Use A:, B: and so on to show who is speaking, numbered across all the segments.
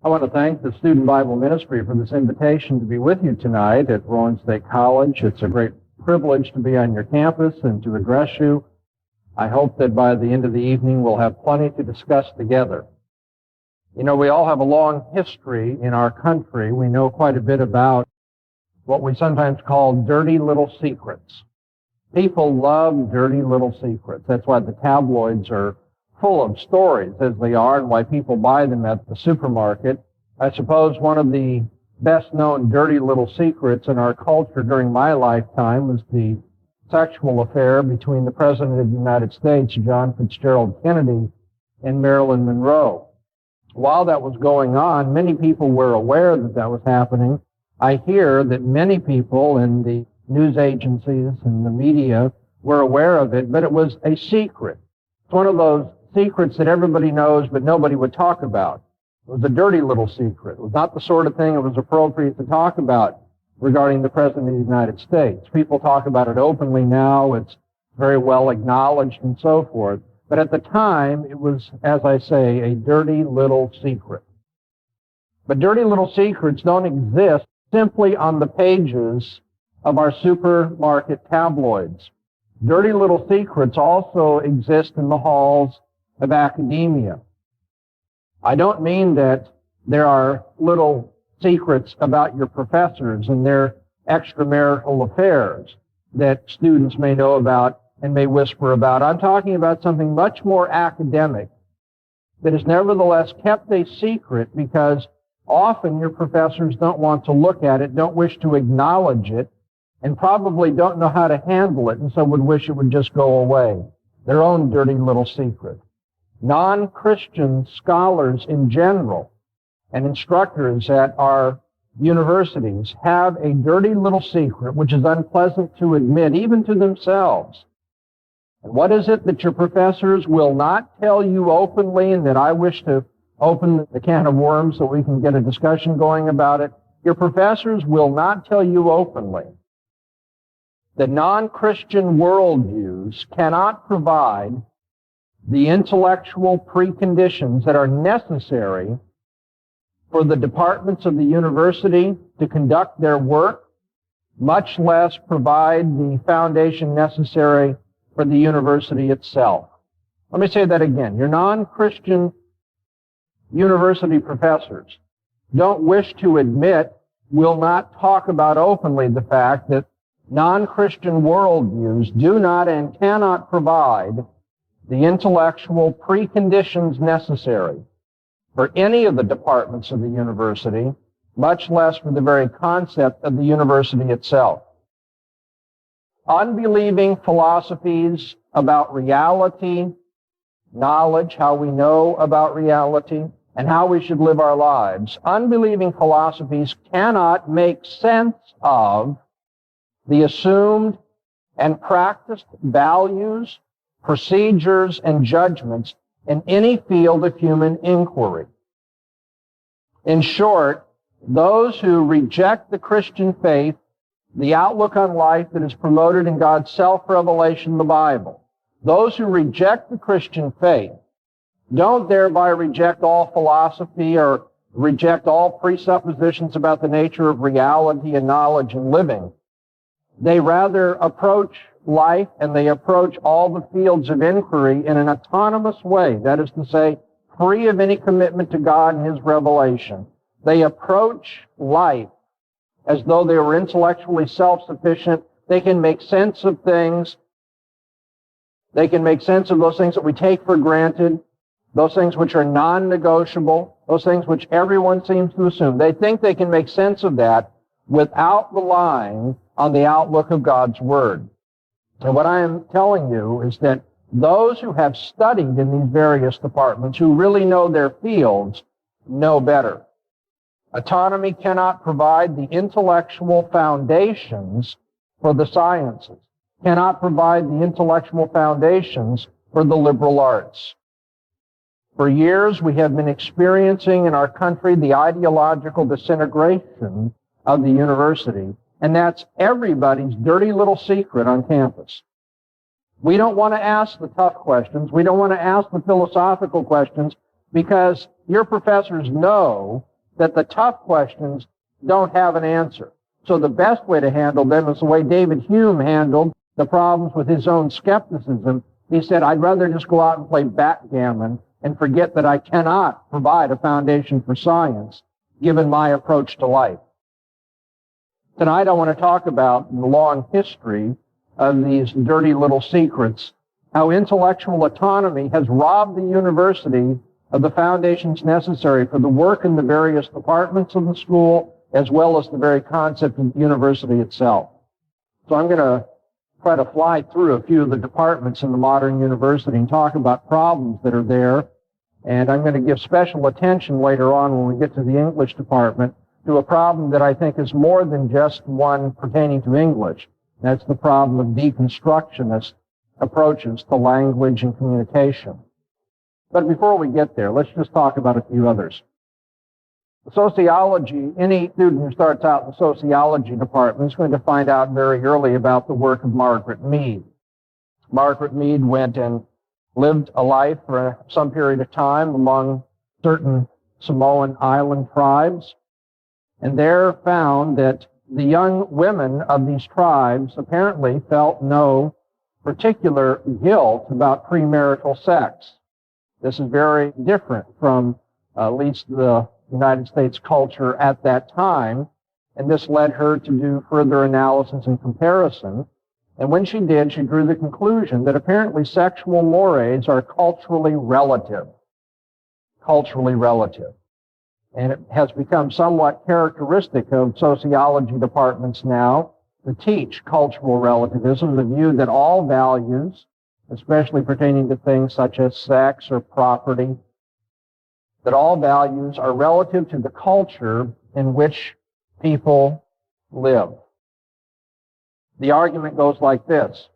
A: I want to thank the Student Bible Ministry for this invitation to be with you tonight at Rowan State College. It's a great privilege to be on your campus and to address you. I hope that by the end of the evening we'll have plenty to discuss together. You know, we all have a long history in our country. We know quite a bit about what we sometimes call dirty little secrets. People love dirty little secrets. That's why the tabloids are full of stories as they are and why people buy them at the supermarket. I suppose one of the best-known dirty little secrets in our culture during my lifetime was the sexual affair between the President of the United States, John Fitzgerald Kennedy, and Marilyn Monroe. While that was going on, many people were aware that that was happening. I hear that many people in the news agencies and the media were aware of it, but it was a secret. It's one of those secrets that everybody knows, but nobody would talk about. It was a dirty little secret. It was not the sort of thing it was appropriate to talk about regarding the President of the United States. People talk about it openly now. It's very well acknowledged and so forth. But at the time, it was, as I say, a dirty little secret. But dirty little secrets don't exist simply on the pages of our supermarket tabloids. Dirty little secrets also exist in the halls of academia. I don't mean that there are little secrets about your professors and their extramarital affairs that students may know about and may whisper about. I'm talking about something much more academic that is nevertheless kept a secret because often your professors don't want to look at it, don't wish to acknowledge it, and probably don't know how to handle it, and so would wish it would just go away. Their own dirty little secret. Non-Christian scholars in general and instructors at our universities have a dirty little secret which is unpleasant to admit, even to themselves. And what is it that your professors will not tell you openly, and that I wish to open the can of worms so we can get a discussion going about it? Your professors will not tell you openly that non-Christian worldviews cannot provide the intellectual preconditions that are necessary for the departments of the university to conduct their work, much less provide the foundation necessary for the university itself. Let me say that again. Your non-Christian university professors don't wish to admit, will not talk about openly the fact that non-Christian worldviews do not and cannot provide the intellectual preconditions necessary for any of the departments of the university, much less for the very concept of the university itself. Unbelieving philosophies about reality, knowledge, how we know about reality, and how we should live our lives. Unbelieving philosophies cannot make sense of the assumed and practiced values, procedures, and judgments in any field of human inquiry. In short, those who reject the Christian faith, the outlook on life that is promoted in God's self-revelation, the Bible, those who reject the Christian faith don't thereby reject all philosophy or reject all presuppositions about the nature of reality and knowledge and living. They rather approach life and they approach all the fields of inquiry in an autonomous way, that is to say, free of any commitment to God and His revelation. They approach life as though they were intellectually self-sufficient. They can make sense of things. They can make sense of those things that we take for granted, those things which are non-negotiable, those things which everyone seems to assume. They think they can make sense of that without relying on the outlook of God's Word. And what I am telling you is that those who have studied in these various departments, who really know their fields, know better. Autonomy cannot provide the intellectual foundations for the sciences, cannot provide the intellectual foundations for the liberal arts. For years, we have been experiencing in our country the ideological disintegration of the university, and that's everybody's dirty little secret on campus. We don't want to ask the tough questions. We don't want to ask the philosophical questions because your professors know that the tough questions don't have an answer. So the best way to handle them is the way David Hume handled the problems with his own skepticism. He said, I'd rather just go out and play backgammon and forget that I cannot provide a foundation for science, given my approach to life. Tonight I want to talk about the long history of these dirty little secrets, how intellectual autonomy has robbed the university of the foundations necessary for the work in the various departments of the school, as well as the very concept of the university itself. So I'm going to try to fly through a few of the departments in the modern university and talk about problems that are there. And I'm going to give special attention later on when we get to the English department to a problem that I think is more than just one pertaining to English. That's the problem of deconstructionist approaches to language and communication. But before we get there, let's just talk about a few others. Sociology, any student who starts out in the sociology department is going to find out very early about the work of Margaret Mead. Margaret Mead went and lived a life for some period of time among certain Samoan island tribes, and there found that the young women of these tribes apparently felt no particular guilt about premarital sex. This is very different from at least the United States culture at that time, and this led her to do further analysis and comparison. And when she did, she drew the conclusion that apparently sexual mores are culturally relative. Culturally relative. And it has become somewhat characteristic of sociology departments now to teach cultural relativism, the view that all values, especially pertaining to things such as sex or property, that all values are relative to the culture in which people live. The argument goes like this.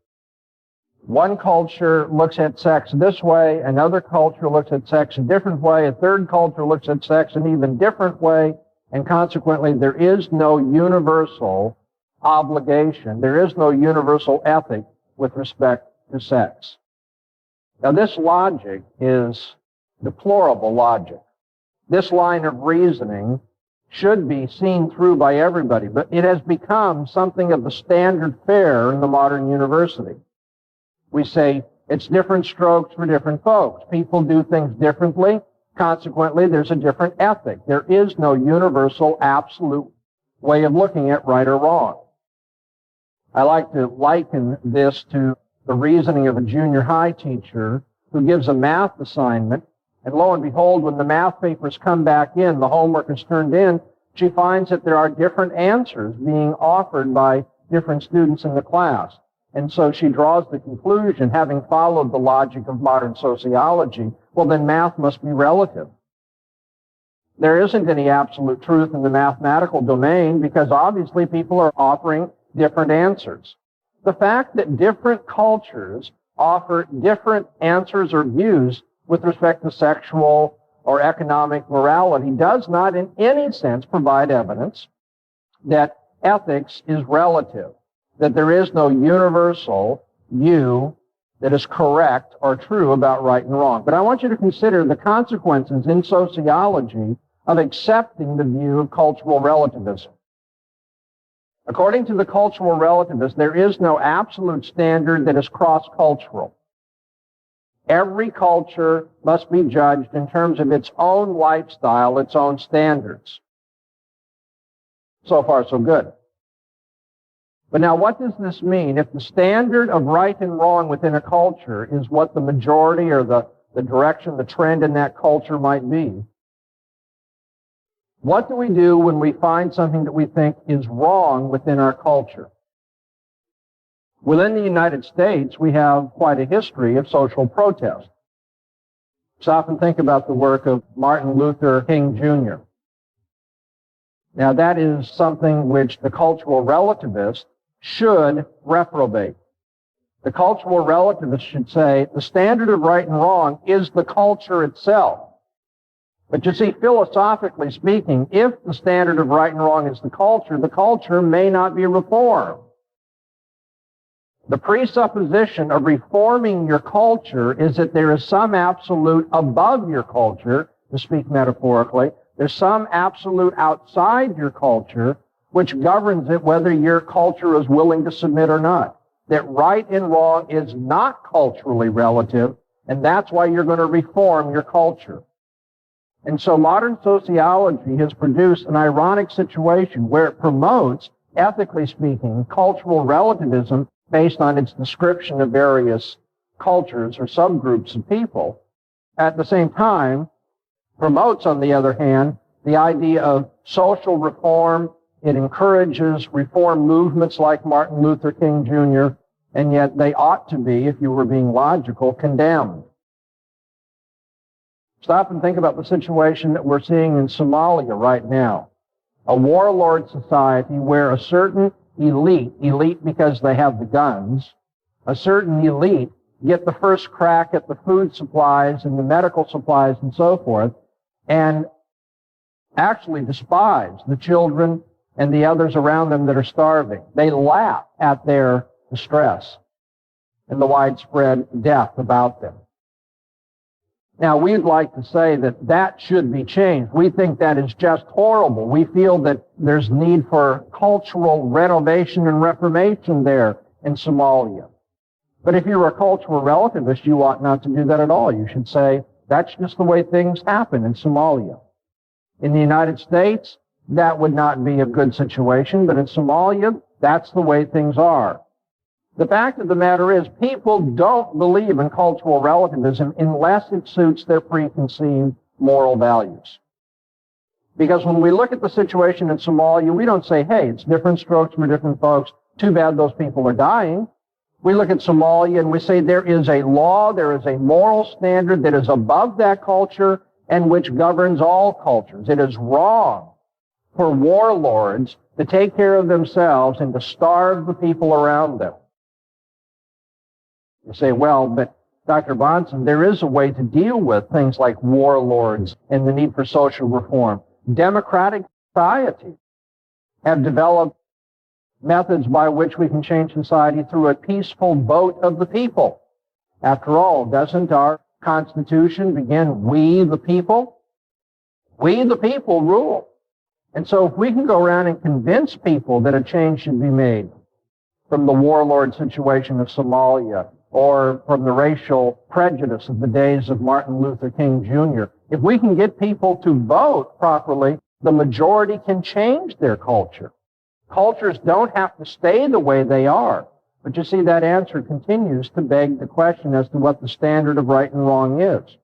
A: One culture looks at sex this way, another culture looks at sex a different way, a third culture looks at sex an even different way, and consequently there is no universal obligation, there is no universal ethic with respect to sex. Now this logic is deplorable logic. This line of reasoning should be seen through by everybody, but it has become something of the standard fare in the modern university. We say it's different strokes for different folks. People do things differently. Consequently, there's a different ethic. There is no universal, absolute way of looking at right or wrong. I like to liken this to the reasoning of a junior high teacher who gives a math assignment, and lo and behold, when the math papers come back in, the homework is turned in, she finds that there are different answers being offered by different students in the class. And so she draws the conclusion, having followed the logic of modern sociology, well, then math must be relative. There isn't any absolute truth in the mathematical domain because obviously people are offering different answers. The fact that different cultures offer different answers or views with respect to sexual or economic morality does not in any sense provide evidence that ethics is relative, that there is no universal view that is correct or true about right and wrong. But I want you to consider the consequences in sociology of accepting the view of cultural relativism. According to the cultural relativist, there is no absolute standard that is cross-cultural. Every culture must be judged in terms of its own lifestyle, its own standards. So far, so good. But now, what does this mean? If the standard of right and wrong within a culture is what the majority or the direction, the trend in that culture might be, what do we do when we find something that we think is wrong within our culture? Within the United States, we have quite a history of social protest. Let's often think about the work of Martin Luther King Jr. Now, that is something which the cultural relativist should reprobate. The cultural relativist should say the standard of right and wrong is the culture itself. But you see, philosophically speaking, if the standard of right and wrong is the culture may not be reformed. The presupposition of reforming your culture is that there is some absolute above your culture, to speak metaphorically, There's some absolute outside your culture which governs it whether your culture is willing to submit or not. That right and wrong is not culturally relative, and that's why you're going to reform your culture. And so modern sociology has produced an ironic situation where it promotes, ethically speaking, cultural relativism based on its description of various cultures or subgroups of people. At the same time, promotes, on the other hand, the idea of social reform. It encourages reform movements like Martin Luther King Jr., and yet they ought to be, if you were being logical, condemned. Stop and think about the situation that we're seeing in Somalia right now. A warlord society where a certain elite because they have the guns, a certain elite get the first crack at the food supplies and the medical supplies and so forth, and actually despise the children and the others around them that are starving. They laugh at their distress and the widespread death about them. Now, we'd like to say that that should be changed. We think that is just horrible. We feel that there's need for cultural renovation and reformation there in Somalia. But if you're a cultural relativist, you ought not to do that at all. You should say, that's just the way things happen in Somalia. In the United States, that would not be a good situation, but in Somalia, that's the way things are. The fact of the matter is, people don't believe in cultural relativism unless it suits their preconceived moral values. Because when we look at the situation in Somalia, we don't say, hey, it's different strokes for different folks. Too bad those people are dying. We look at Somalia and we say there is a law, there is a moral standard that is above that culture and which governs all cultures. It is wrong for warlords to take care of themselves and to starve the people around them. You say, well, but Dr. Bahnsen, there is a way to deal with things like warlords and the need for social reform. Democratic societies have developed methods by which we can change society through a peaceful vote of the people. After all, doesn't our Constitution begin, we the people? We the people rule. And so if we can go around and convince people that a change should be made from the warlord situation of Somalia or from the racial prejudice of the days of Martin Luther King Jr., if we can get people to vote properly, the majority can change their culture. Cultures don't have to stay the way they are. But you see, that answer continues to beg the question as to what the standard of right and wrong is.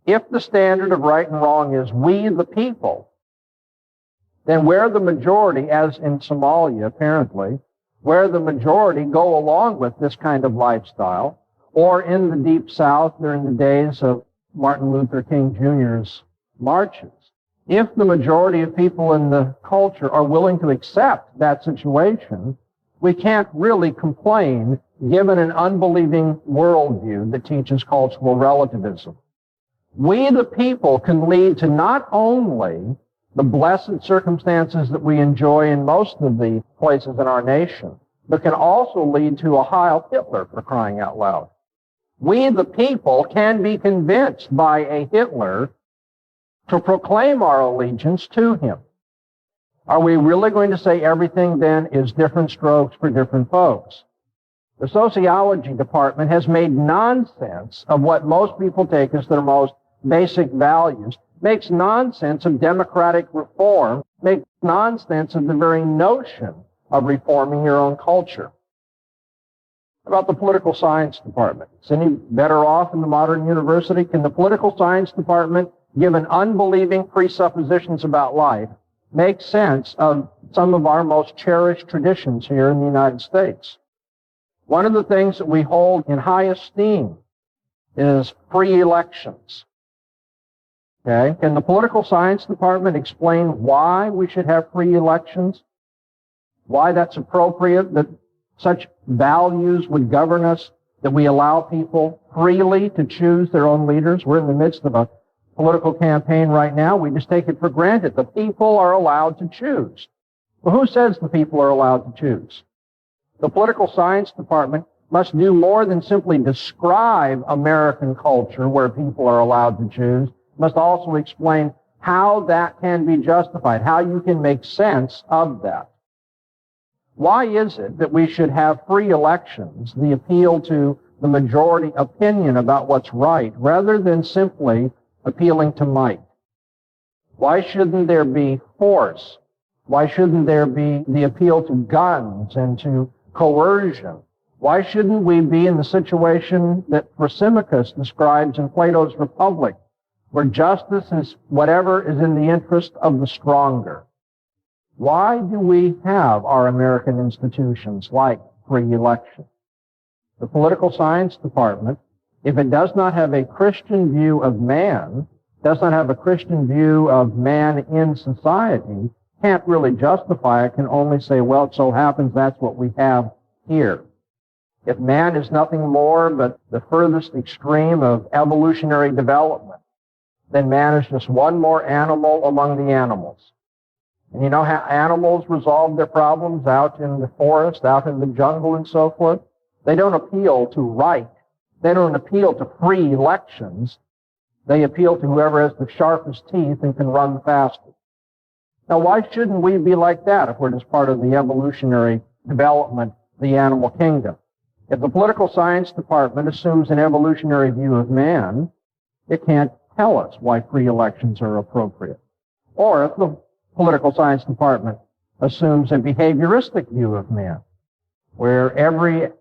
A: If the standard of right and wrong is we the people, then where the majority, as in Somalia apparently, where the majority go along with this kind of lifestyle, or in the Deep South during the days of Martin Luther King Jr.'s marches, if the majority of people in the culture are willing to accept that situation, we can't really complain given an unbelieving worldview that teaches cultural relativism. We the people can lead to not only the blessed circumstances that we enjoy in most of the places in our nation, but can also lead to a Heil Hitler, for crying out loud. We the people can be convinced by a Hitler to proclaim our allegiance to him. Are we really going to say everything then is different strokes for different folks? The sociology department has made nonsense of what most people take as their most basic values, makes nonsense of democratic reform, makes nonsense of the very notion of reforming your own culture. About the political science department. Is any better off in the modern university? Can the political science department, given unbelieving presuppositions about life, make sense of some of our most cherished traditions here in the United States? One of the things that we hold in high esteem is free elections. Okay? Can the political science department explain why we should have free elections? Why that's appropriate, that such values would govern us, that we allow people freely to choose their own leaders? We're in the midst of a political campaign right now. We just take it for granted. The people are allowed to choose. Well, who says the people are allowed to choose? The political science department must do more than simply describe American culture where people are allowed to choose. Must also explain how that can be justified, how you can make sense of that. Why is it that we should have free elections, the appeal to the majority opinion about what's right, rather than simply appealing to might? Why shouldn't there be force? Why shouldn't there be the appeal to guns and to coercion? Why shouldn't we be in the situation that Thrasymachus describes in Plato's Republic, where justice is whatever is in the interest of the stronger? Why do we have our American institutions like free election? The political science department, if it does not have a Christian view of man, does not have a Christian view of man in society, can't really justify it, can only say, well, it so happens that's what we have here. If man is nothing more but the furthest extreme of evolutionary development, then man is just one more animal among the animals. And you know how animals resolve their problems out in the forest, out in the jungle and so forth? They don't appeal to right. They don't appeal to free elections. They appeal to whoever has the sharpest teeth and can run fastest. Now, why shouldn't we be like that if we're just part of the evolutionary development, the animal kingdom? If the political science department assumes an evolutionary view of man, it can't tell us why free elections are appropriate. Or if the political science department assumes a behavioristic view of man, where everything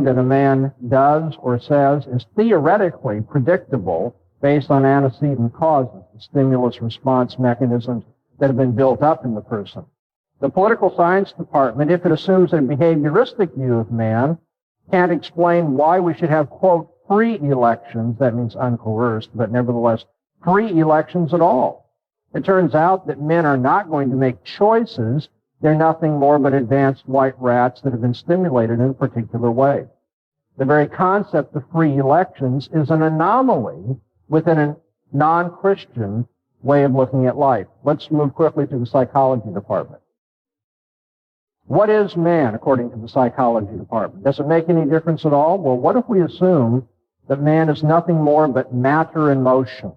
A: that a man does or says is theoretically predictable based on antecedent causes, the stimulus-response mechanisms that have been built up in the person. The political science department, if it assumes a behavioristic view of man, can't explain why we should have, quote, free elections, that means uncoerced, but nevertheless, free elections at all. It turns out that men are not going to make choices. They're nothing more but advanced white rats that have been stimulated in a particular way. The very concept of free elections is an anomaly within a non-Christian way of looking at life. Let's move quickly to the psychology department. What is man, according to the psychology department? Does it make any difference at all? Well, what if we assume that man is nothing more but matter in motion?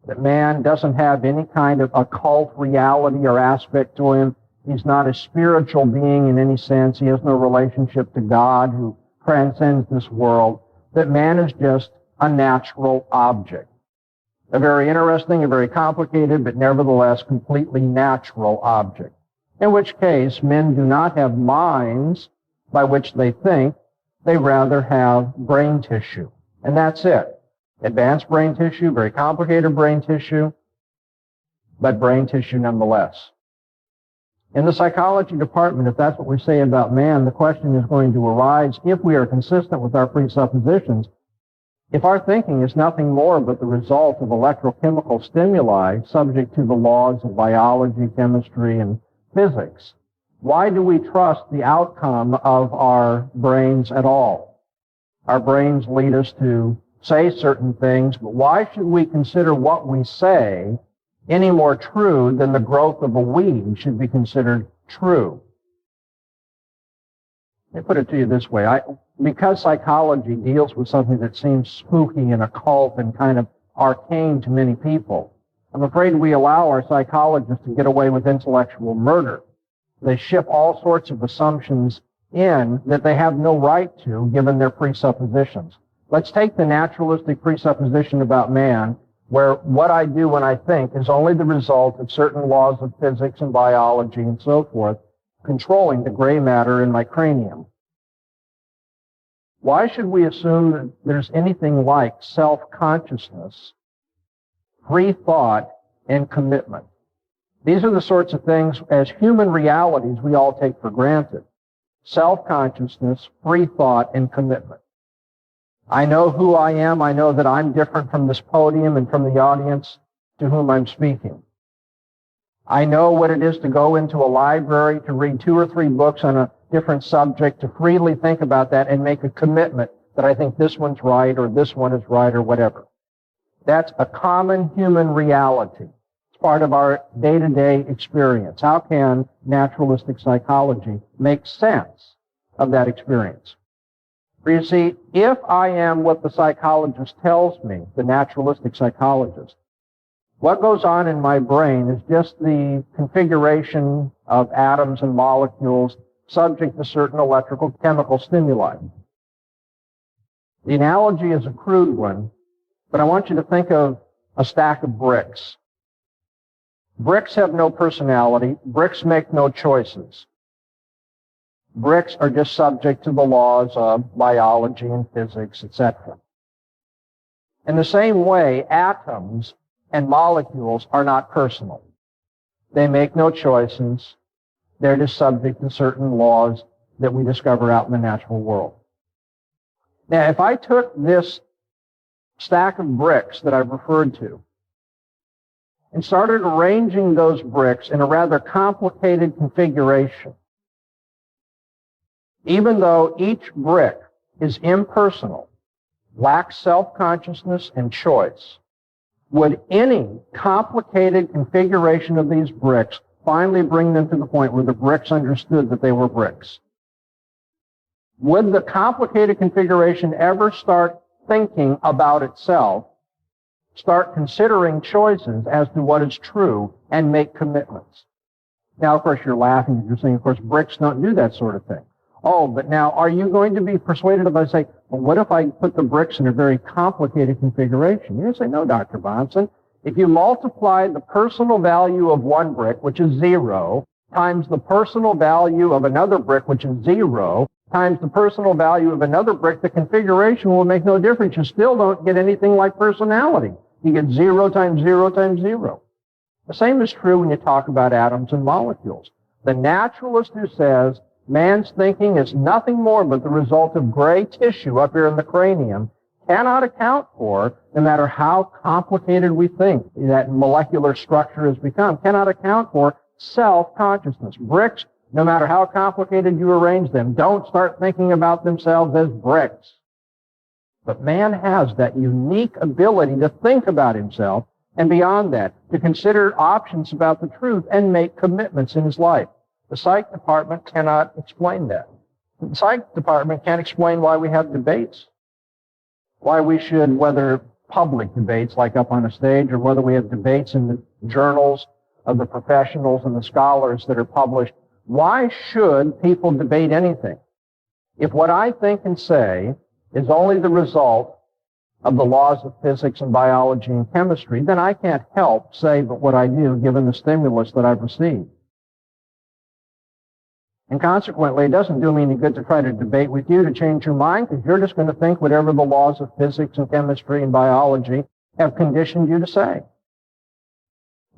A: That man doesn't have any kind of occult reality or aspect to him. He's not a spiritual being in any sense. He has no relationship to God who transcends this world. That man is just a natural object. A very interesting, a very complicated, but nevertheless completely natural object. In which case, men do not have minds by which they think. They rather have brain tissue. And that's it. Advanced brain tissue, very complicated brain tissue, but brain tissue nonetheless. In the psychology department, if that's what we say about man, the question is going to arise, if we are consistent with our presuppositions, if our thinking is nothing more but the result of electrochemical stimuli subject to the laws of biology, chemistry, and physics, why do we trust the outcome of our brains at all? Our brains lead us to say certain things, but why should we consider what we say any more true than the growth of a weed should be considered true? Let me put it to you this way. Because psychology deals with something that seems spooky and occult and kind of arcane to many people, I'm afraid we allow our psychologists to get away with intellectual murder. They ship all sorts of assumptions in that they have no right to, given their presuppositions. Let's take the naturalistic presupposition about man, where what I do when I think is only the result of certain laws of physics and biology and so forth, controlling the gray matter in my cranium. Why should we assume that there's anything like self-consciousness, free thought, and commitment? These are the sorts of things, as human realities, we all take for granted. Self-consciousness, free thought, and commitment. I know who I am. I know that I'm different from this podium and from the audience to whom I'm speaking. I know what it is to go into a library, to read 2 or 3 books on a different subject, to freely think about that and make a commitment that I think this one's right or this one is right or whatever. That's a common human reality. It's part of our day-to-day experience. How can naturalistic psychology make sense of that experience? For you see, if I am what the psychologist tells me, the naturalistic psychologist, What goes on in my brain is just the configuration of atoms and molecules subject to certain electrical chemical stimuli. The analogy is a crude one, but I want you to think of a stack of bricks. Bricks have no personality. Bricks make no choices. Bricks are just subject to the laws of biology and physics, etc. In the same way, atoms and molecules are not personal. They make no choices. They're just subject to certain laws that we discover out in the natural world. Now, if I took this stack of bricks that I've referred to and started arranging those bricks in a rather complicated configuration, even though each brick is impersonal, lacks self-consciousness and choice, would any complicated configuration of these bricks finally bring them to the point where the bricks understood that they were bricks? Would the complicated configuration ever start thinking about itself, start considering choices as to what is true, and make commitments? Now, of course, you're laughing. You're saying, of course, bricks don't do that sort of thing. Oh, but now, are you going to be persuaded if I say, well, what if I put the bricks in a very complicated configuration? You're going to say, no, Dr. Bahnsen. If you multiply the personal value of one brick, which is 0, times the personal value of another brick, which is 0, times the personal value of another brick, the configuration will make no difference. You still don't get anything like personality. You get 0 times 0 times 0. The same is true when you talk about atoms and molecules. The naturalist who says man's thinking is nothing more but the result of gray tissue up here in the cranium cannot account for, no matter how complicated we think that molecular structure has become, cannot account for self-consciousness. Bricks, no matter how complicated you arrange them, don't start thinking about themselves as bricks. But man has that unique ability to think about himself, and beyond that, to consider options about the truth and make commitments in his life. The psych department cannot explain that. The psych department can't explain why we have debates, why we should, whether public debates like up on a stage, or whether we have debates in the journals of the professionals and the scholars that are published. Why should people debate anything? If what I think and say is only the result of the laws of physics and biology and chemistry, then I can't help say but what I do given the stimulus that I've received. And consequently, it doesn't do me any good to try to debate with you to change your mind, because you're just going to think whatever the laws of physics and chemistry and biology have conditioned you to say.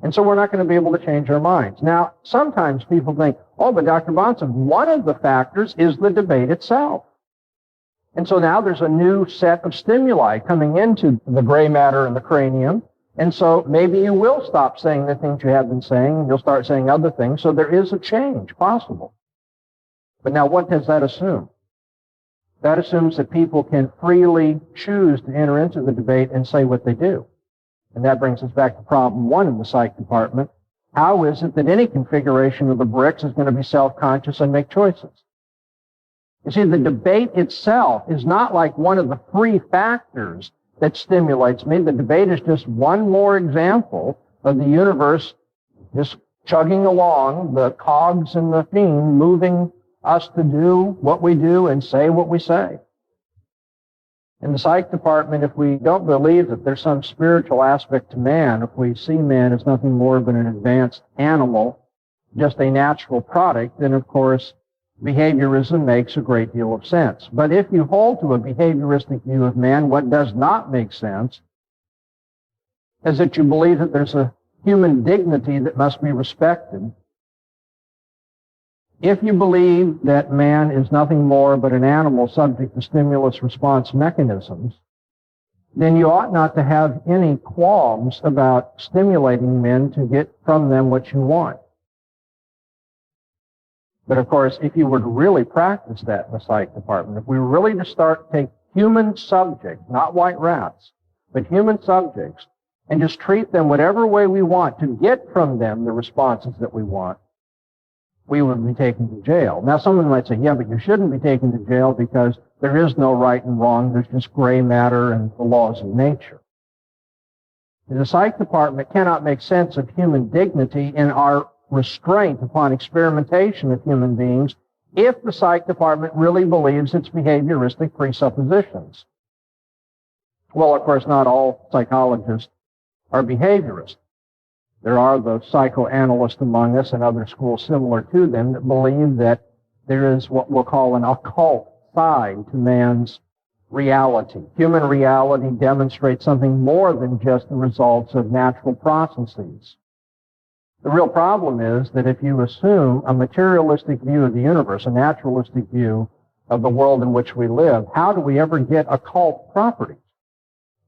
A: And so we're not going to be able to change our minds. Now, sometimes people think, oh, but Dr. Bahnsen, one of the factors is the debate itself. And so now there's a new set of stimuli coming into the gray matter in the cranium. And so maybe you will stop saying the things you have been saying, and you'll start saying other things. So there is a change possible. But now what does that assume? That assumes that people can freely choose to enter into the debate and say what they do. And that brings us back to problem 1 in the psych department. How is it that any configuration of the bricks is going to be self-conscious and make choices? You see, the debate itself is not like one of the free factors that stimulates me. The debate is just one more example of the universe just chugging along, the cogs in the machine moving us to do what we do and say what we say. In the psych department, if we don't believe that there's some spiritual aspect to man, if we see man as nothing more than an advanced animal, just a natural product, then of course behaviorism makes a great deal of sense. But if you hold to a behavioristic view of man, what does not make sense is that you believe that there's a human dignity that must be respected. If you believe that man is nothing more but an animal subject to stimulus-response mechanisms, then you ought not to have any qualms about stimulating men to get from them what you want. But of course, if you were to really practice that in the psych department, if we were really to start to take human subjects, not white rats, but human subjects, and just treat them whatever way we want to get from them the responses that we want, we would be taken to jail. Now, someone might say, yeah, but you shouldn't be taken to jail because there is no right and wrong. There's just gray matter and the laws of nature. The psych department cannot make sense of human dignity in our restraint upon experimentation of human beings if the psych department really believes its behavioristic presuppositions. Well, of course, not all psychologists are behaviorists. There are the psychoanalysts among us and other schools similar to them that believe that there is what we'll call an occult side to man's reality. Human reality demonstrates something more than just the results of natural processes. The real problem is that if you assume a materialistic view of the universe, a naturalistic view of the world in which we live, how do we ever get occult properties?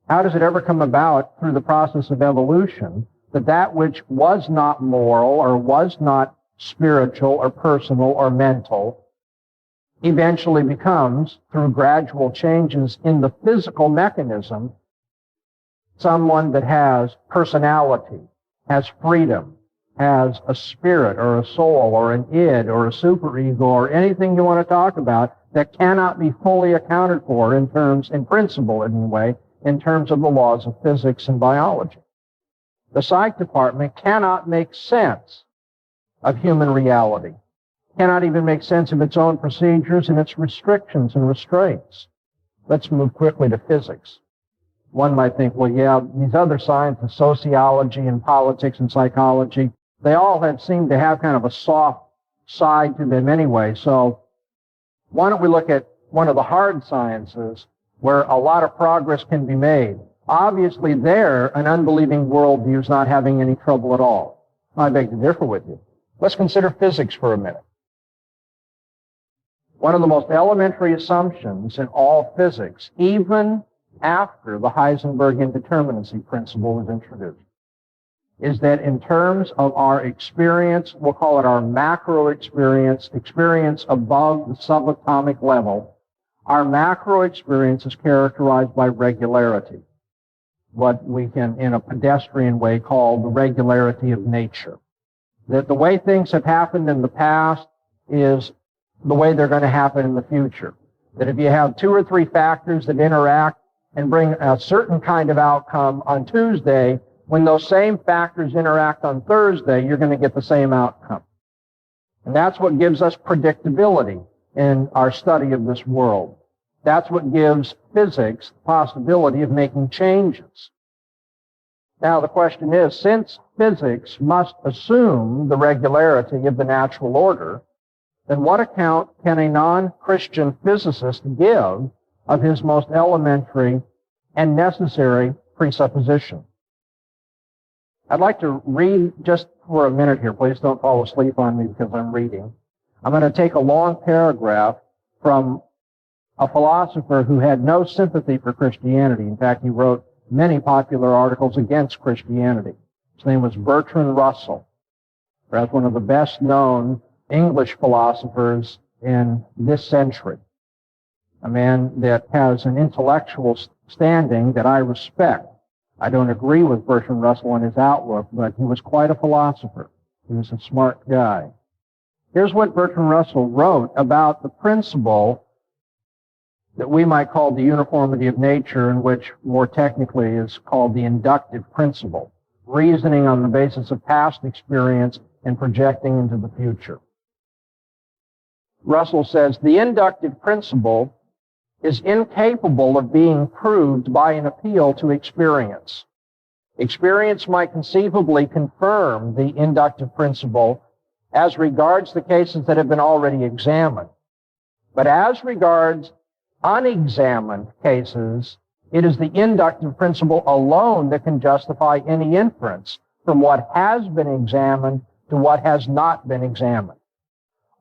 A: How does it ever come about through the process of evolution that which was not moral or was not spiritual or personal or mental eventually becomes, through gradual changes in the physical mechanism, someone that has personality, has freedom, has a spirit or a soul or an id or a superego or anything you want to talk about that cannot be fully accounted for in principle anyway, in terms of the laws of physics and biology. The psych department cannot make sense of human reality, cannot even make sense of its own procedures and its restrictions and restraints. Let's move quickly to physics. One might think, well, yeah, these other sciences, sociology and politics and psychology, they all seem to have kind of a soft side to them anyway. So why don't we look at one of the hard sciences where a lot of progress can be made? Obviously there, an unbelieving worldview is not having any trouble at all. I beg to differ with you. Let's consider physics for a minute. One of the most elementary assumptions in all physics, even after the Heisenberg indeterminacy principle was introduced, is that in terms of our experience, we'll call it our macro experience above the subatomic level, our macro experience is characterized by regularity, what we can, in a pedestrian way, call the regularity of nature. That the way things have happened in the past is the way they're going to happen in the future. That if you have 2 or 3 factors that interact and bring a certain kind of outcome on Tuesday, when those same factors interact on Thursday, you're going to get the same outcome. And that's what gives us predictability in our study of this world. That's what gives physics the possibility of making changes. Now the question is, since physics must assume the regularity of the natural order, then what account can a non-Christian physicist give of his most elementary and necessary presupposition? I'd like to read just for a minute here. Please don't fall asleep on me because I'm reading. I'm going to take a long paragraph from a philosopher who had no sympathy for Christianity. In fact, he wrote many popular articles against Christianity. His name was Bertrand Russell, perhaps one of the best-known English philosophers in this century. A man that has an intellectual standing that I respect. I don't agree with Bertrand Russell on his outlook, but he was quite a philosopher. He was a smart guy. Here's what Bertrand Russell wrote about the principle that we might call the uniformity of nature, and which more technically is called the inductive principle, reasoning on the basis of past experience and projecting into the future. Russell says, the inductive principle is incapable of being proved by an appeal to experience. Experience might conceivably confirm the inductive principle as regards the cases that have been already examined. But as regards unexamined cases, it is the inductive principle alone that can justify any inference from what has been examined to what has not been examined.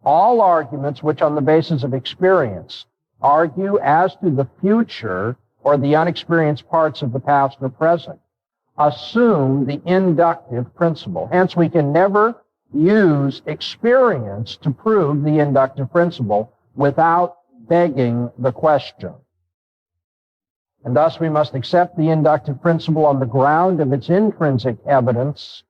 A: All arguments which on the basis of experience argue as to the future or the unexperienced parts of the past or present assume the inductive principle. Hence, we can never use experience to prove the inductive principle without begging the question. And thus we must accept the inductive principle on the ground of its intrinsic evidence.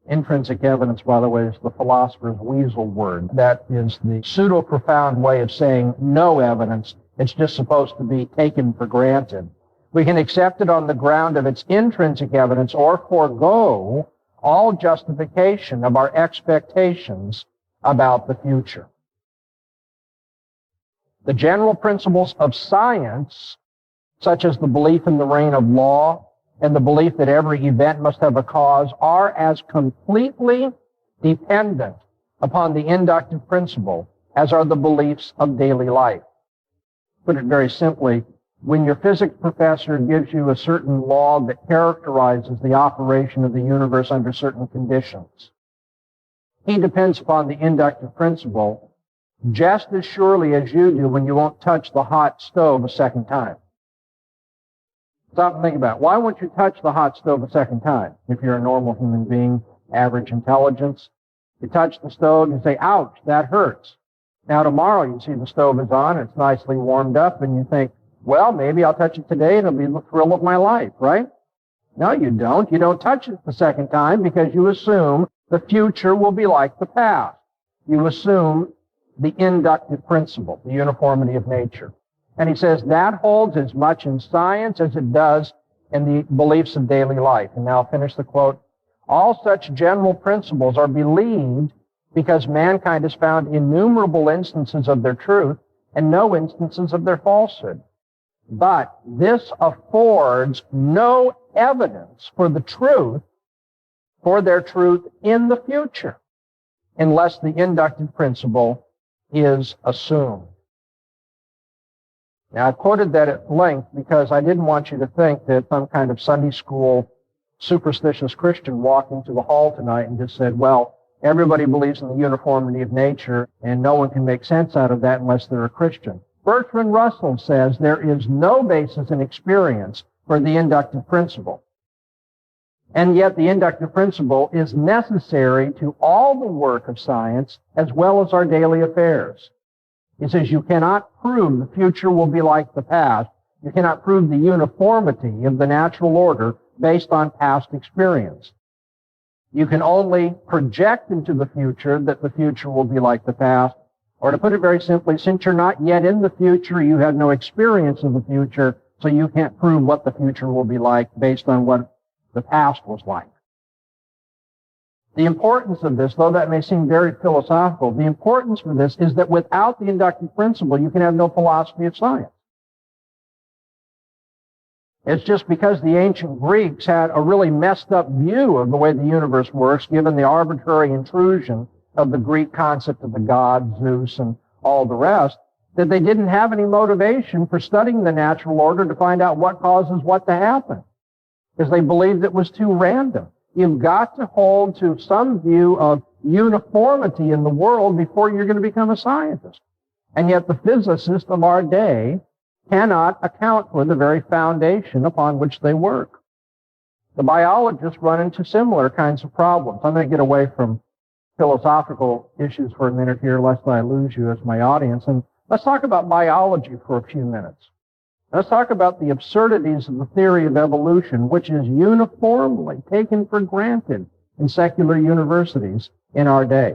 A: Intrinsic evidence, by the way, is the philosopher's weasel word. That is the pseudo-profound way of saying no evidence. It's just supposed to be taken for granted. We can accept it on the ground of its intrinsic evidence or forego all justification of our expectations about the future. The general principles of science, such as the belief in the reign of law and the belief that every event must have a cause, are as completely dependent upon the inductive principle as are the beliefs of daily life. Put it very simply, when your physics professor gives you a certain law that characterizes the operation of the universe under certain conditions, he depends upon the inductive principle just as surely as you do when you won't touch the hot stove a second time. Stop and think about it. Why won't you touch the hot stove a second time? If you're a normal human being, average intelligence, you touch the stove and say, ouch, that hurts. Now tomorrow you see the stove is on, it's nicely warmed up, and you think, well, maybe I'll touch it today and it'll be the thrill of my life, right? No, you don't. You don't touch it the second time because you assume the future will be like the past. You assume the inductive principle, the uniformity of nature. And he says that holds as much in science as it does in the beliefs of daily life. And now I'll finish the quote. All such general principles are believed because mankind has found innumerable instances of their truth and no instances of their falsehood. But this affords no evidence for the truth, for their truth in the future, unless the inductive principle is assumed. Now, I quoted that at length because I didn't want you to think that some kind of Sunday school superstitious Christian walked into the hall tonight and just said, well, everybody believes in the uniformity of nature, and no one can make sense out of that unless they're a Christian. Bertrand Russell says there is no basis in experience for the inductive principle. And yet the inductive principle is necessary to all the work of science as well as our daily affairs. He says you cannot prove the future will be like the past. You cannot prove the uniformity of the natural order based on past experience. You can only project into the future that the future will be like the past. Or to put it very simply, since you're not yet in the future, you have no experience of the future, so you can't prove what the future will be like based on what the past was like. The importance of this, though that may seem very philosophical, the importance of this is that without the inductive principle, you can have no philosophy of science. It's just because the ancient Greeks had a really messed up view of the way the universe works, given the arbitrary intrusion of the Greek concept of the god, Zeus, and all the rest, that they didn't have any motivation for studying the natural order to find out what causes what to happen, because they believed it was too random. You've got to hold to some view of uniformity in the world before you're going to become a scientist. And yet the physicists of our day cannot account for the very foundation upon which they work. The biologists run into similar kinds of problems. I'm going to get away from philosophical issues for a minute here, lest I lose you as my audience. And let's talk about biology for a few minutes. Let's talk about the absurdities of the theory of evolution, which is uniformly taken for granted in secular universities in our day.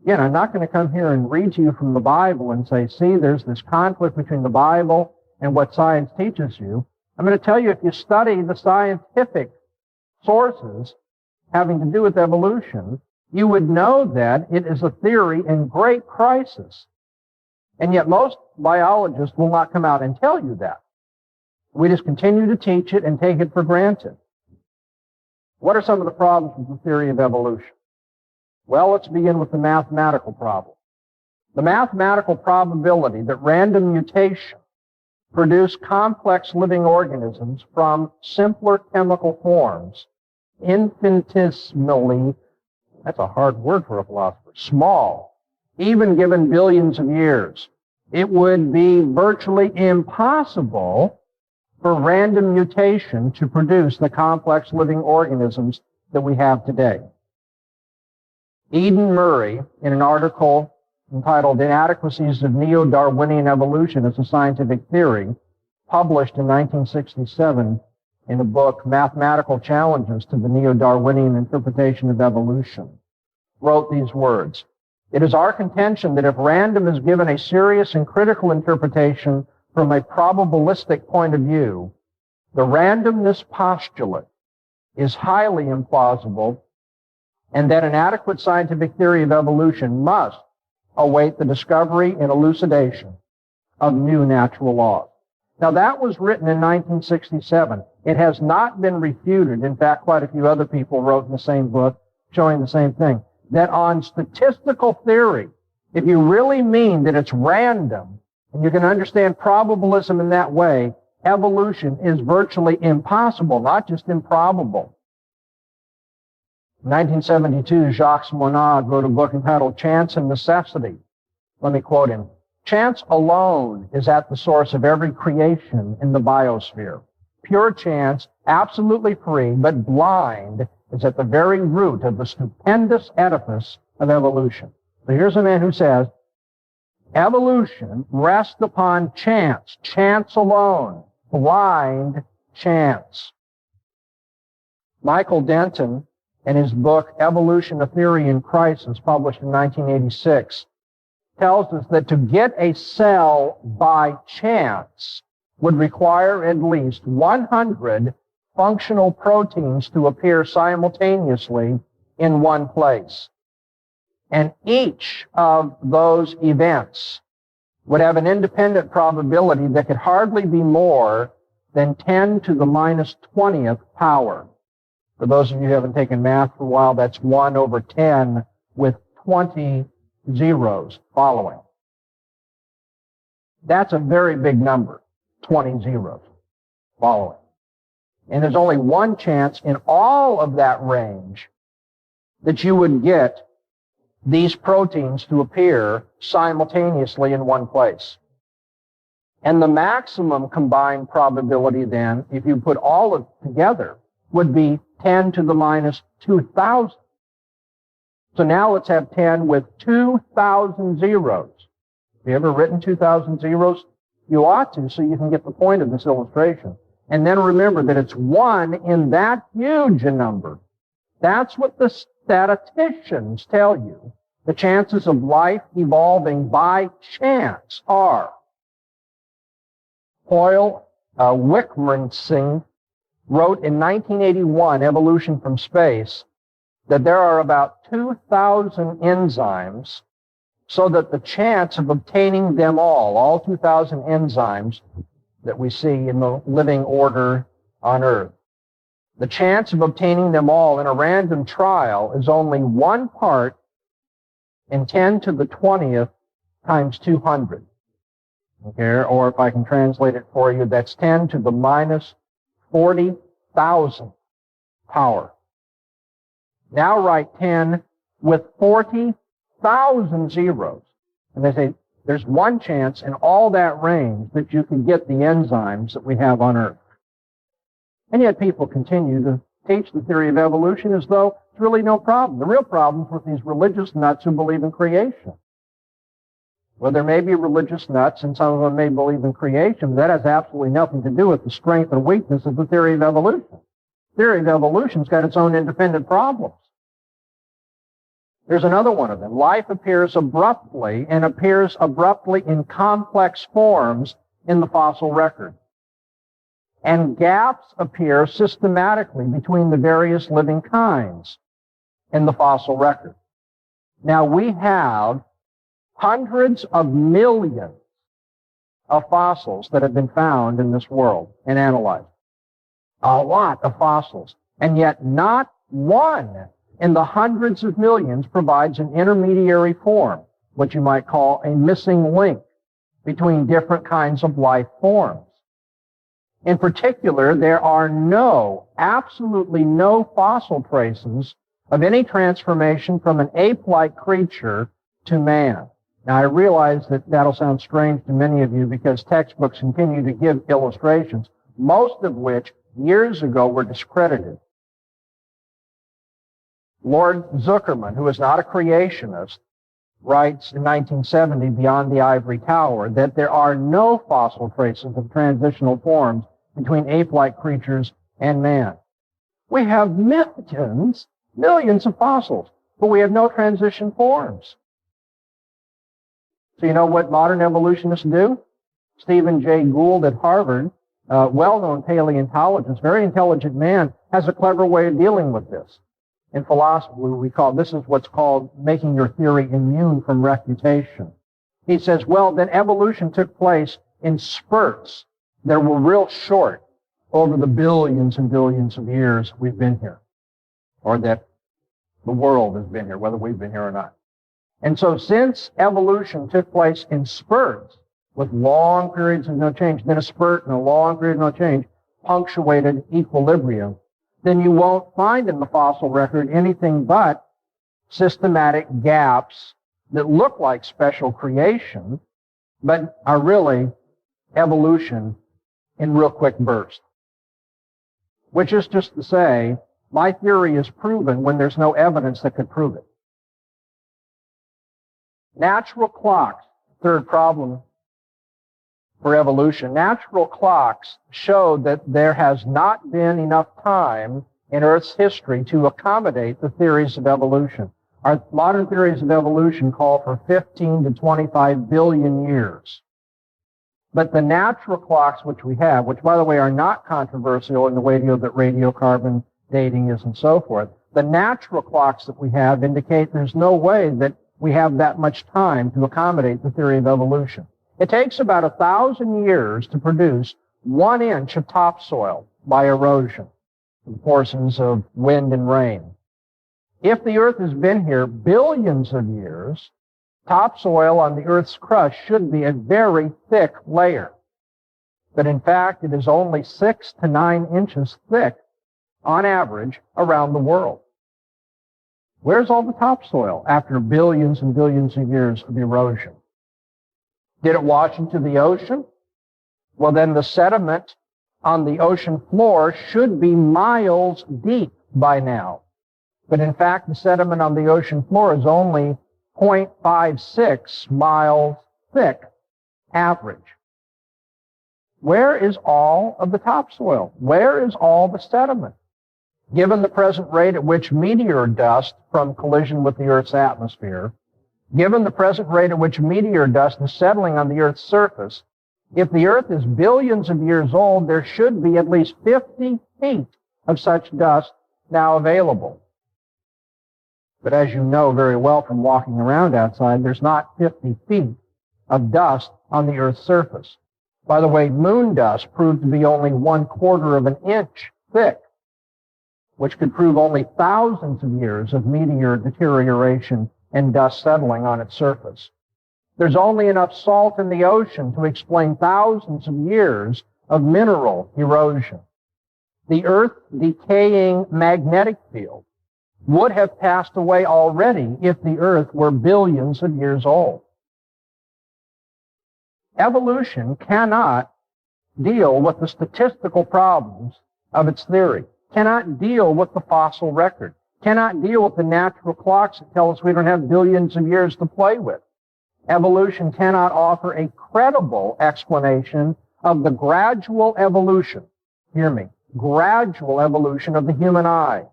A: Again, I'm not going to come here and read to you from the Bible and say, see, there's this conflict between the Bible and what science teaches you. I'm going to tell you, if you study the scientific sources having to do with evolution, you would know that it is a theory in great crisis. And yet most biologists will not come out and tell you that. We just continue to teach it and take it for granted. What are some of the problems with the theory of evolution? Well, let's begin with the mathematical problem. The mathematical probability that random mutation produced complex living organisms from simpler chemical forms, infinitesimally, that's a hard word for a philosopher, small, even given billions of years. It would be virtually impossible for random mutation to produce the complex living organisms that we have today. Eden Murray, in an article entitled Inadequacies of Neo-Darwinian Evolution as a Scientific Theory, published in 1967 in a book, Mathematical Challenges to the Neo-Darwinian Interpretation of Evolution, wrote these words. It is our contention that if random is given a serious and critical interpretation from a probabilistic point of view, the randomness postulate is highly implausible, and that an adequate scientific theory of evolution must await the discovery and elucidation of new natural laws. Now, that was written in 1967. It has not been refuted. In fact, quite a few other people wrote in the same book showing the same thing, that on statistical theory, if you really mean that it's random, and you can understand probabilism in that way, evolution is virtually impossible, not just improbable. In 1972, Jacques Monod wrote a book entitled Chance and Necessity. Let me quote him. Chance alone is at the source of every creation in the biosphere. Pure chance, absolutely free, but blind, is at the very root of the stupendous edifice of evolution. So here's a man who says, evolution rests upon chance, chance alone, blind chance. Michael Denton, in his book Evolution, a Theory in Crisis, published in 1986, tells us that to get a cell by chance would require at least 100 functional proteins to appear simultaneously in one place. And each of those events would have an independent probability that could hardly be more than 10 to the minus 20th power. For those of you who haven't taken math for a while, that's 1 over 10 with 20 zeros following. That's a very big number, 20 zeros following. And there's only one chance in all of that range that you would get these proteins to appear simultaneously in one place. And the maximum combined probability then, if you put all of it together, would be 10 to the minus 2,000. So now let's have 10 with 2,000 zeros. Have you ever written 2,000 zeros? You ought to, so you can get the point of this illustration. And then remember that it's 1 in that huge a number. That's what the statisticians tell you the chances of life evolving by chance are. Hoyle, Wickramasinghe, wrote in 1981, Evolution from Space, that there are about 2,000 enzymes, so that the chance of obtaining them all 2,000 enzymes that we see in the living order on Earth, the chance of obtaining them all in a random trial is only 1 part in 10 to the 20th times 200. Okay, or if I can translate it for you, that's 10 to the minus 40,000 power. Now write 10 with 40,000 zeros. And they say there's 1 chance in all that range that you can get the enzymes that we have on Earth. And yet people continue to teach the theory of evolution as though it's really no problem. The real problem is with these religious nuts who believe in creation. Well, there may be religious nuts, and some of them may believe in creation, but that has absolutely nothing to do with the strength and weakness of the theory of evolution. The theory of evolution's got its own independent problems. There's another one of them. Life appears abruptly, and appears abruptly in complex forms in the fossil record. And gaps appear systematically between the various living kinds in the fossil record. Now, we have hundreds of millions of fossils that have been found in this world and analyzed. A lot of fossils. And yet not one in the hundreds of millions provides an intermediary form, what you might call a missing link between different kinds of life forms. In particular, there are absolutely no fossil traces of any transformation from an ape-like creature to man. Now, I realize that that'll sound strange to many of you because textbooks continue to give illustrations, most of which years ago were discredited. Lord Zuckerman, who is not a creationist, writes in 1970, Beyond the Ivory Tower, that there are no fossil traces of transitional forms between ape-like creatures and man. We have millions of fossils, but we have no transition forms. So you know what modern evolutionists do? Stephen Jay Gould at Harvard, well-known paleontologist, very intelligent man, has a clever way of dealing with this. In philosophy, this is what's called making your theory immune from refutation. He says, well, then evolution took place in spurts that were real short over the billions and billions of years we've been here, or that the world has been here, whether we've been here or not. And so since evolution took place in spurts, with long periods of no change, then a spurt and a long period of no change, punctuated equilibrium, then you won't find in the fossil record anything but systematic gaps that look like special creation, but are really evolution in real quick bursts. Which is just to say, my theory is proven when there's no evidence that could prove it. Natural clocks, third problem for evolution. Natural clocks show that there has not been enough time in Earth's history to accommodate the theories of evolution. Our modern theories of evolution call for 15 to 25 billion years. But the natural clocks which we have, which by the way are not controversial in the way that radiocarbon dating is and so forth, the natural clocks that we have indicate there's no way that we have that much time to accommodate the theory of evolution. It takes about 1,000 years to produce 1 inch of topsoil by erosion, the forces of wind and rain. If the Earth has been here billions of years, topsoil on the Earth's crust should be a very thick layer. But in fact, it is only 6 to 9 inches thick, on average, around the world. Where's all the topsoil after billions and billions of years of erosion? Did it wash into the ocean? Well, then the sediment on the ocean floor should be miles deep by now. But in fact, the sediment on the ocean floor is only 0.56 miles thick, average. Where is all of the topsoil? Where is all the sediment? Given the present rate at which meteor dust from collision with the Earth's atmosphere, given the present rate at which meteor dust is settling on the Earth's surface, if the Earth is billions of years old, there should be at least 50 feet of such dust now available. But as you know very well from walking around outside, there's not 50 feet of dust on the Earth's surface. By the way, moon dust proved to be only 1/4 of an inch thick, which could prove only thousands of years of meteor deterioration and dust settling on its surface. There's only enough salt in the ocean to explain thousands of years of mineral erosion. The Earth's decaying magnetic field would have passed away already if the Earth were billions of years old. Evolution cannot deal with the statistical problems of its theory, cannot deal with the fossil record, cannot deal with the natural clocks that tell us we don't have billions of years to play with. Evolution cannot offer a credible explanation of the gradual evolution, hear me, gradual evolution of the human eye.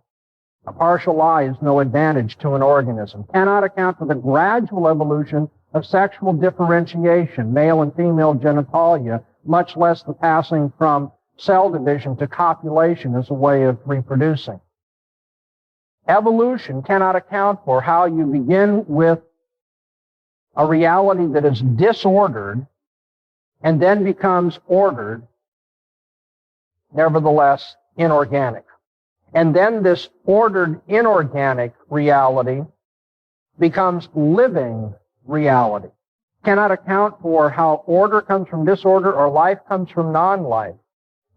A: A partial eye is no advantage to an organism, cannot account for the gradual evolution of sexual differentiation, male and female genitalia, much less the passing from cell division to copulation as a way of reproducing. Evolution cannot account for how you begin with a reality that is disordered and then becomes ordered, nevertheless inorganic. And then this ordered inorganic reality becomes living reality. Cannot account for how order comes from disorder or life comes from non-life.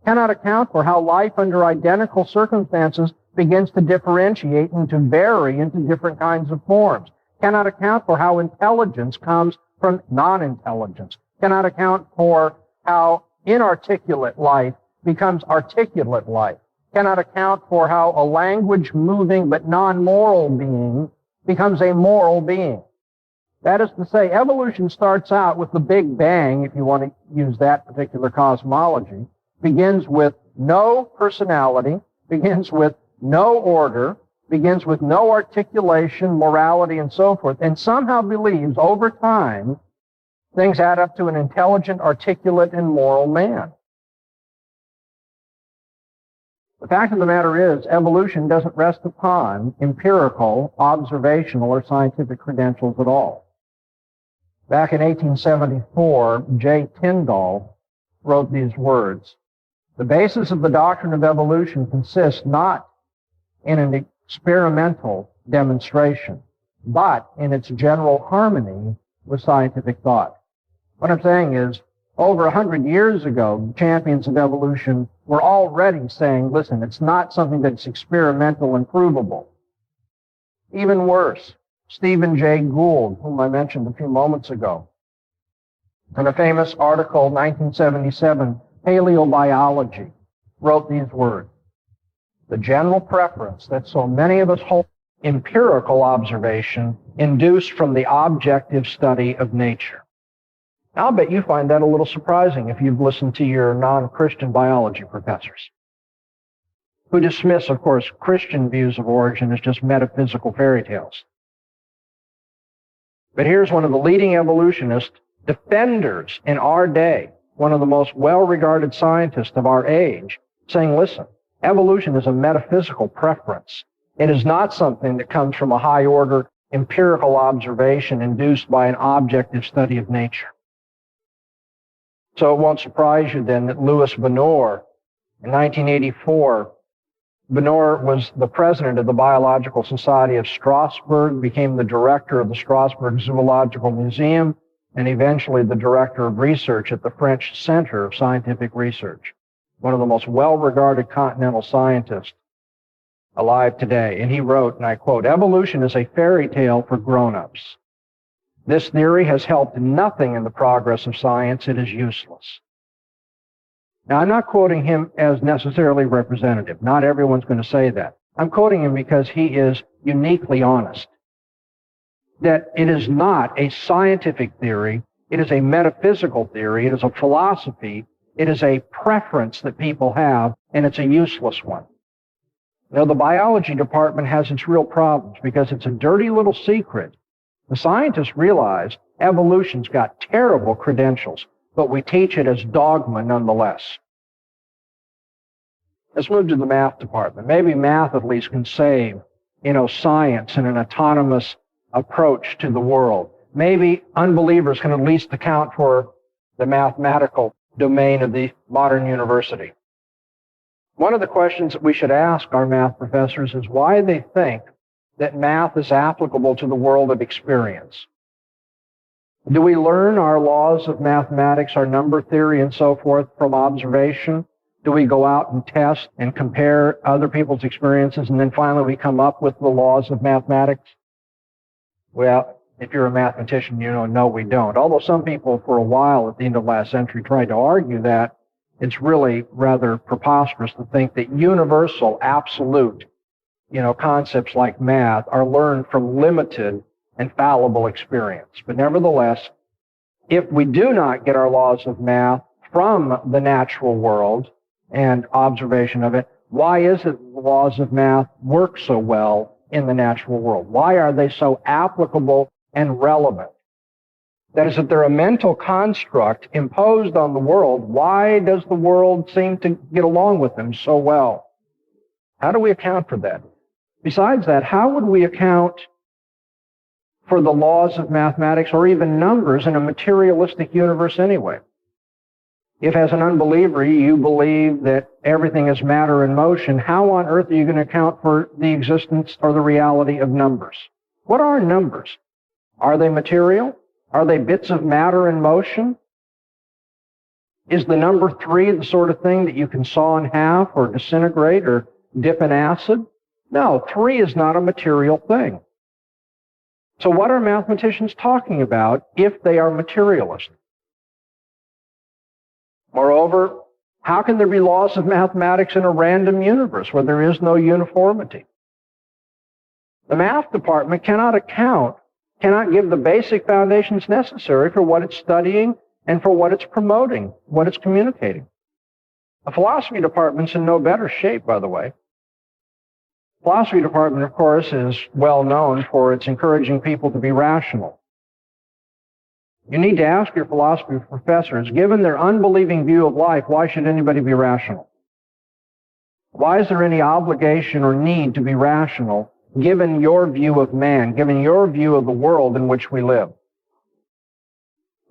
A: Cannot account for how life under identical circumstances begins to differentiate and to vary into different kinds of forms. Cannot account for how intelligence comes from non-intelligence. Cannot account for how inarticulate life becomes articulate life. Cannot account for how a language-moving but non-moral being becomes a moral being. That is to say, evolution starts out with the Big Bang, if you want to use that particular cosmology, begins with no personality, begins with no order, begins with no articulation, morality, and so forth, and somehow believes over time things add up to an intelligent, articulate, and moral man. The fact of the matter is, evolution doesn't rest upon empirical, observational, or scientific credentials at all. Back in 1874, J. Tyndall wrote these words: "The basis of the doctrine of evolution consists not in an experimental demonstration, but in its general harmony with scientific thought." What I'm saying is, over 100 years ago, champions of evolution were already saying, listen, it's not something that's experimental and provable. Even worse, Stephen Jay Gould, whom I mentioned a few moments ago, in a famous article, 1977, Paleobiology, wrote these words: "The general preference that so many of us hold empirical observation induced from the objective study of nature." Now, I'll bet you find that a little surprising if you've listened to your non-Christian biology professors, who dismiss, of course, Christian views of origin as just metaphysical fairy tales. But here's one of the leading evolutionist defenders in our day, one of the most well-regarded scientists of our age, saying, listen, evolution is a metaphysical preference. It is not something that comes from a high-order empirical observation induced by an objective study of nature. So it won't surprise you then that Louis Bonheur, in 1984, Bonheur was the president of the Biological Society of Strasbourg, became the director of the Strasbourg Zoological Museum, and eventually the director of research at the French Center of Scientific Research, one of the most well-regarded continental scientists alive today. And he wrote, and I quote, "Evolution is a fairy tale for grown-ups. This theory has helped nothing in the progress of science. It is useless." Now, I'm not quoting him as necessarily representative. Not everyone's going to say that. I'm quoting him because he is uniquely honest. That it is not a scientific theory. It is a metaphysical theory. It is a philosophy. It is a preference that people have, and it's a useless one. Now, the biology department has its real problems because it's a dirty little secret. The scientists realize evolution's got terrible credentials, but we teach it as dogma nonetheless. Let's move to the math department. Maybe math at least can save, science and an autonomous approach to the world. Maybe unbelievers can at least account for the mathematical domain of the modern university. One of the questions that we should ask our math professors is why they think that math is applicable to the world of experience. Do we learn our laws of mathematics, our number theory, and so forth from observation? Do we go out and test and compare other people's experiences, and then finally we come up with the laws of mathematics? Well, if you're a mathematician, no, we don't. Although some people for a while at the end of last century tried to argue that, it's really rather preposterous to think that universal, absolute, concepts like math are learned from limited and fallible experience. But nevertheless, if we do not get our laws of math from the natural world and observation of it, why is it the laws of math work so well in the natural world? Why are they so applicable and relevant? That is, if they're a mental construct imposed on the world, why does the world seem to get along with them so well? How do we account for that? Besides that, how would we account for the laws of mathematics or even numbers in a materialistic universe anyway? If as an unbeliever you believe that everything is matter in motion, how on earth are you going to account for the existence or the reality of numbers? What are numbers? Are they material? Are they bits of matter in motion? Is the number 3 the sort of thing that you can saw in half or disintegrate or dip in acid? No, 3 is not a material thing. So what are mathematicians talking about if they are materialist? Moreover, how can there be laws of mathematics in a random universe where there is no uniformity? The math department cannot give the basic foundations necessary for what it's studying and for what it's promoting, what it's communicating. The philosophy department's in no better shape, by the way. Philosophy department, of course, is well known for its encouraging people to be rational. You need to ask your philosophy professors, given their unbelieving view of life, why should anybody be rational? Why is there any obligation or need to be rational, given your view of man, given your view of the world in which we live?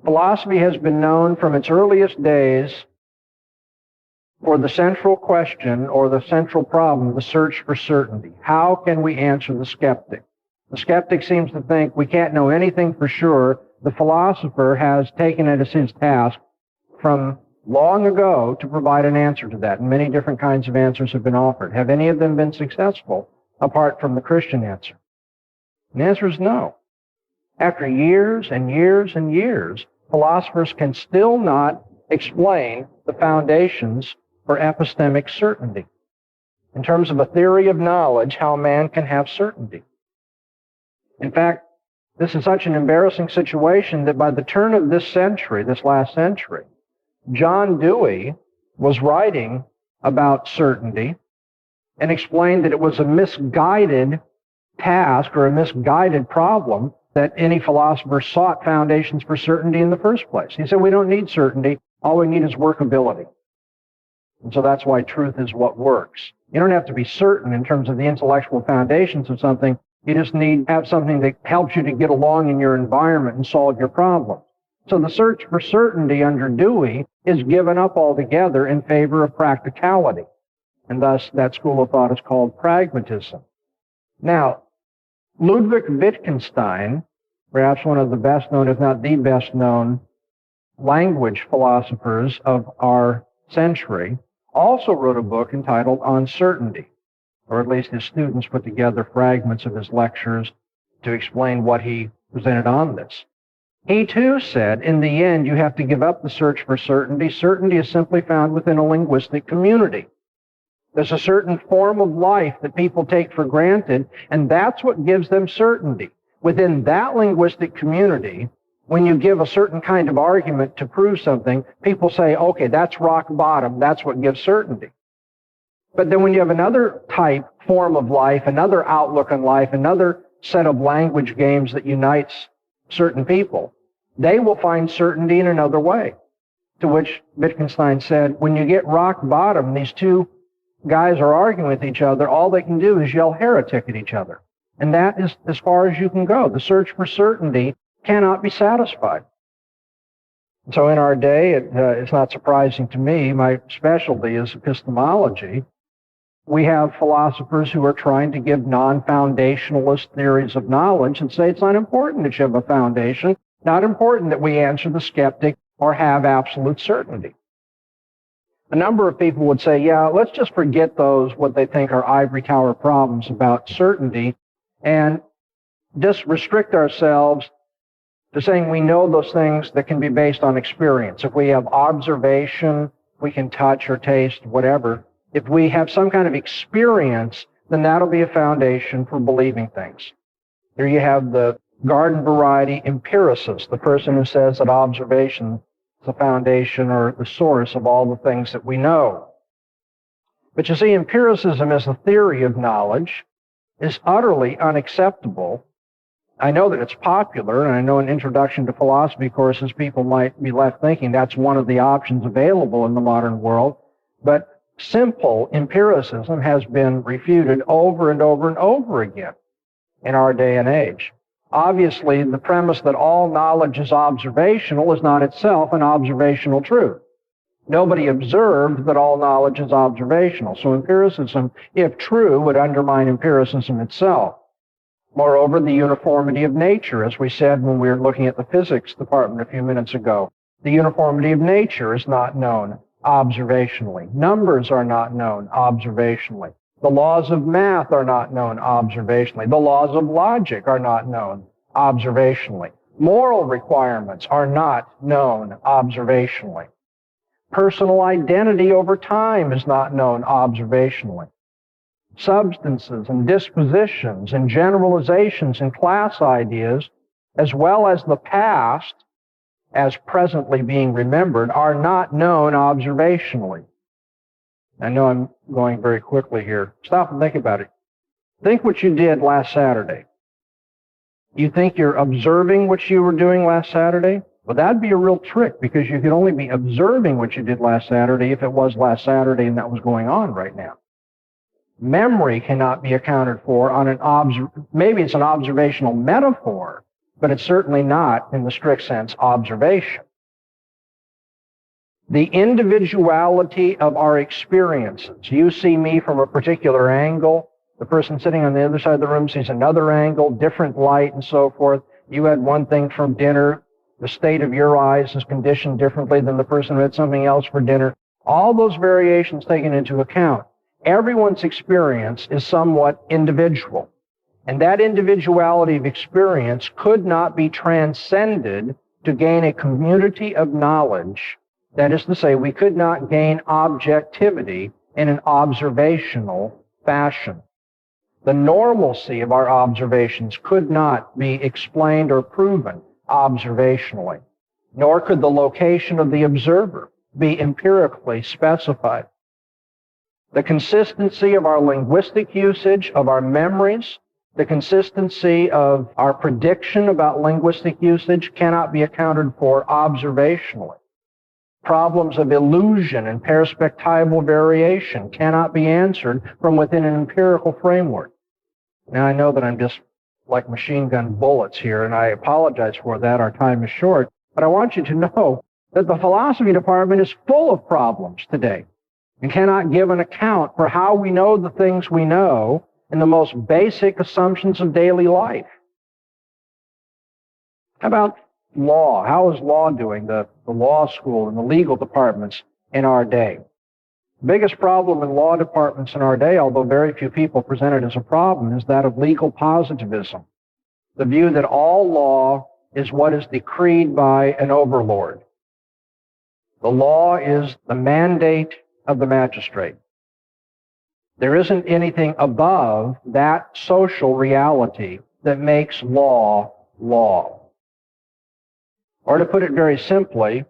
A: Philosophy has been known from its earliest days for the central question or the central problem, the search for certainty. How can we answer the skeptic? The skeptic seems to think we can't know anything for sure. The philosopher has taken it as his task from long ago to provide an answer to that, and many different kinds of answers have been offered. Have any of them been successful, apart from the Christian answer? And the answer is no. After years and years and years, philosophers can still not explain the foundations for epistemic certainty. In terms of a theory of knowledge, how man can have certainty. In fact, this is such an embarrassing situation that by the turn of this century, this last century, John Dewey was writing about certainty and explained that it was a misguided task or a misguided problem that any philosopher sought foundations for certainty in the first place. He said, we don't need certainty. All we need is workability. And so that's why truth is what works. You don't have to be certain in terms of the intellectual foundations of something. You just need to have something that helps you to get along in your environment and solve your problems. So the search for certainty under Dewey is given up altogether in favor of practicality. And thus, that school of thought is called pragmatism. Now, Ludwig Wittgenstein, perhaps one of the best known, if not the best known, language philosophers of our century, also wrote a book entitled Uncertainty, or at least his students put together fragments of his lectures to explain what he presented on this. He too said, in the end, you have to give up the search for certainty. Certainty is simply found within a linguistic community. There's a certain form of life that people take for granted, and that's what gives them certainty. Within that linguistic community, when you give a certain kind of argument to prove something, people say, okay, that's rock bottom, that's what gives certainty. But then when you have another type, form of life, another outlook on life, another set of language games that unites certain people, they will find certainty in another way. To which Wittgenstein said, when you get rock bottom, these two guys are arguing with each other, all they can do is yell heretic at each other. And that is as far as you can go. The search for certainty cannot be satisfied. So in our day, it's not surprising to me, my specialty is epistemology. We have philosophers who are trying to give non-foundationalist theories of knowledge and say it's not important that you have a foundation, not important that we answer the skeptic or have absolute certainty. A number of people would say, yeah, let's just forget those, what they think are ivory tower problems about certainty, and just restrict ourselves to saying we know those things that can be based on experience. If we have observation, we can touch or taste, whatever. If we have some kind of experience, then that'll be a foundation for believing things. Here you have the garden variety empiricist, the person who says that observation is the foundation or the source of all the things that we know. But you see, empiricism as a theory of knowledge is utterly unacceptable. I know that it's popular, and I know in introduction to philosophy courses, people might be left thinking that's one of the options available in the modern world. But simple empiricism has been refuted over and over and over again in our day and age. Obviously, the premise that all knowledge is observational is not itself an observational truth. Nobody observed that all knowledge is observational. So empiricism, if true, would undermine empiricism itself. Moreover, the uniformity of nature, as we said when we were looking at the physics department a few minutes ago, the uniformity of nature is not known observationally. Numbers are not known observationally. The laws of math are not known observationally. The laws of logic are not known observationally. Moral requirements are not known observationally. Personal identity over time is not known observationally. Substances and dispositions and generalizations and class ideas, as well as the past, as presently being remembered, are not known observationally. I know I'm going very quickly here. Stop and think about it. Think what you did last Saturday. You think you're observing what you were doing last Saturday? Well, that'd be a real trick, because you could only be observing what you did last Saturday if it was last Saturday and that was going on right now. Memory cannot be accounted for on maybe it's an observational metaphor, but it's certainly not, in the strict sense, observation. The individuality of our experiences. You see me from a particular angle. The person sitting on the other side of the room sees another angle, different light, and so forth. You had one thing for dinner. The state of your eyes is conditioned differently than the person who had something else for dinner. All those variations taken into account. Everyone's experience is somewhat individual. And that individuality of experience could not be transcended to gain a community of knowledge. That is to say, we could not gain objectivity in an observational fashion. The normalcy of our observations could not be explained or proven observationally, nor could the location of the observer be empirically specified. The consistency of our linguistic usage, of our memories, the consistency of our prediction about linguistic usage cannot be accounted for observationally. Problems of illusion and perspectival variation cannot be answered from within an empirical framework. Now, I know that I'm just like machine gun bullets here, and I apologize for that. Our time is short. But I want you to know that the philosophy department is full of problems today and cannot give an account for how we know the things we know in the most basic assumptions of daily life. How about law? How is law doing, the law school and the legal departments in our day? The biggest problem in law departments in our day, although very few people present it as a problem, is that of legal positivism. The view that all law is what is decreed by an overlord. The law is the mandate of the magistrate. There isn't anything above that social reality that makes law law. Or to put it very simply,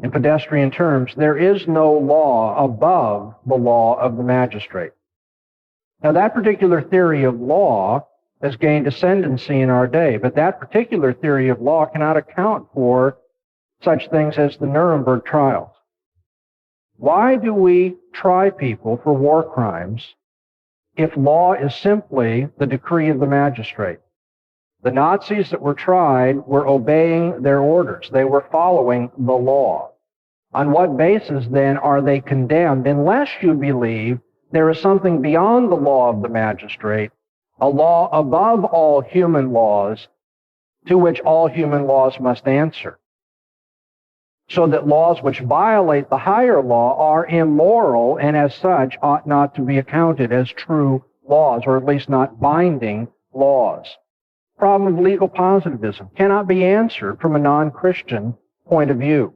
A: in pedestrian terms, there is no law above the law of the magistrate. Now, that particular theory of law has gained ascendancy in our day, but that particular theory of law cannot account for such things as the Nuremberg trials. Why do we try people for war crimes if law is simply the decree of the magistrate? The Nazis that were tried were obeying their orders. They were following the law. On what basis, then, are they condemned unless you believe there is something beyond the law of the magistrate, a law above all human laws, to which all human laws must answer? So that laws which violate the higher law are immoral and as such ought not to be accounted as true laws, or at least not binding laws. The problem of legal positivism cannot be answered from a non-Christian point of view.